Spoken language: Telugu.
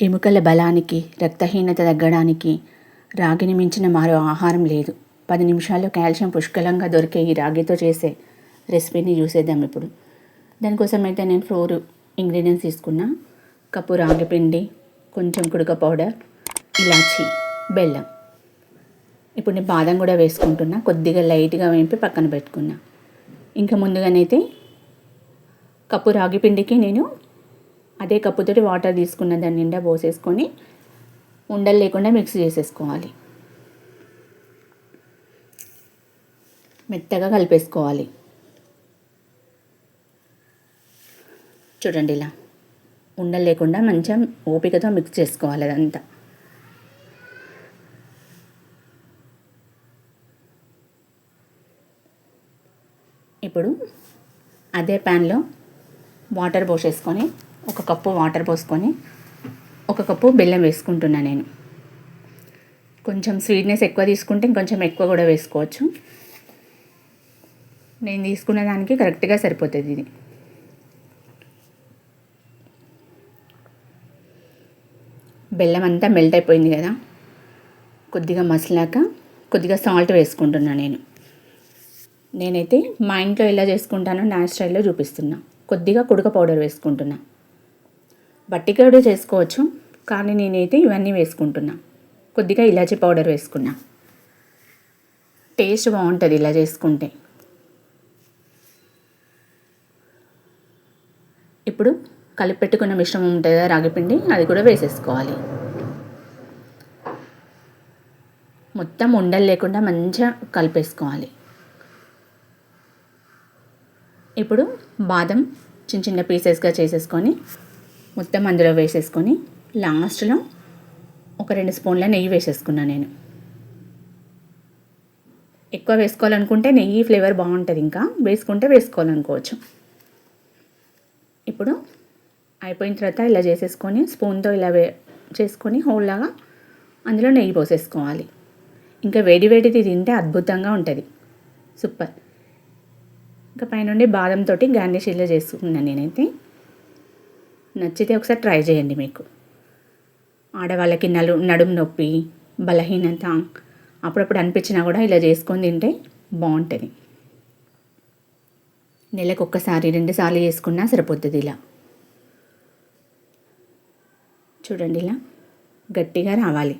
ఎముకల బలానికి, రక్తహీనత తగ్గడానికి రాగిని మించిన మరో ఆహారం లేదు. 10 నిమిషాల్లో కాల్షియం పుష్కలంగా దొరికే ఈ రాగితో చేసే రెసిపీని చూసేద్దాం ఇప్పుడు. దానికోసం అయితే నేను 4 ఇంగ్రీడియంట్స్ తీసుకున్నా. కప్పు రాగి పిండి, కొంచెం కుడక పౌడర్, ఇలాచి, బెల్లం. ఇప్పుడు నేను బాదం కూడా వేసుకుంటున్నా. కొద్దిగా లైట్గా వేంపి పక్కన పెట్టుకున్నా. ఇంకా ముందుగానైతే కప్పు రాగి పిండికి నేను అదే కప్పుతోటి వాటర్ తీసుకున్న దాని నిండా పోసేసుకొని ఉండలు లేకుండా మిక్స్ చేసేసుకోవాలి. మెత్తగా కలిపేసుకోవాలి. చూడండి, ఇలా ఉండలు లేకుండా మంచిగా ఓపికతో మిక్స్ చేసుకోవాలి అదంతా. ఇప్పుడు అదే ప్యాన్లో వాటర్ పోసేసుకొని 1 కప్పు వాటర్ పోసుకొని 1 కప్పు బెల్లం వేసుకుంటున్నా నేను. కొంచెం స్వీట్నెస్ ఎక్కువ తీసుకుంటే ఇంకొంచెం ఎక్కువ కూడా వేసుకోవచ్చు. నేను తీసుకున్న దానికి కరెక్ట్గా సరిపోతుంది ఇది. బెల్లం అంతా మెల్ట్ అయిపోయింది కదా, కొద్దిగా మసలాక కొద్దిగా సాల్ట్ వేసుకుంటున్నా నేను. నేనైతే మా ఇంట్లో ఎలా చేసుకుంటానో నా స్టైల్లో చూపిస్తున్నా. కొద్దిగా కుడక పౌడర్ వేసుకుంటున్నా. బట్టిగా కూడా చేసుకోవచ్చు, కానీ నేనైతే ఇవన్నీ వేసుకుంటున్నా. కొద్దిగా ఇలాచీ పౌడర్ వేసుకున్నా. టేస్ట్ బాగుంటుంది ఇలా చేసుకుంటే. ఇప్పుడు కలిపి పెట్టుకున్న మిశ్రమం ఉంటుంది కదా రాగిపిండి, అది కూడా వేసేసుకోవాలి. మొత్తం ఉండలు లేకుండా మంచిగా కలిపేసుకోవాలి. ఇప్పుడు బాదం చిన్న చిన్న పీసెస్గా చేసేసుకొని మొత్తం అందులో వేసేసుకొని లాస్ట్లో 1-2 స్పూన్ల నెయ్యి వేసేసుకున్నాను నేను. ఎక్కువ వేసుకోవాలనుకుంటే నెయ్యి ఫ్లేవర్ బాగుంటుంది, ఇంకా వేసుకుంటే వేసుకోవాలనుకోవచ్చు. ఇప్పుడు అయిపోయిన తర్వాత ఇలా చేసేసుకొని స్పూన్తో ఇలా చేసుకొని హోల్లాగా అందులో నెయ్యి పోసేసుకోవాలి. ఇంకా వేడి వేడిది తింటే అద్భుతంగా ఉంటుంది, సూపర్. ఇంకా పైనుండి బాదంతో గార్నిష్ ఇలా చేసుకున్నాను నేనైతే. నచ్చితే ఒకసారి ట్రై చేయండి. మీకు ఆడవాళ్ళకి నడుము నొప్పి, బలహీనత అప్పుడప్పుడు అనిపించినా కూడా ఇలా చేసుకొని తింటే బాగుంటుంది. నెలకు 1-2 సార్లు చేసుకున్నా సరిపోతుంది. ఇలా చూడండి, ఇలా గట్టిగా రావాలి.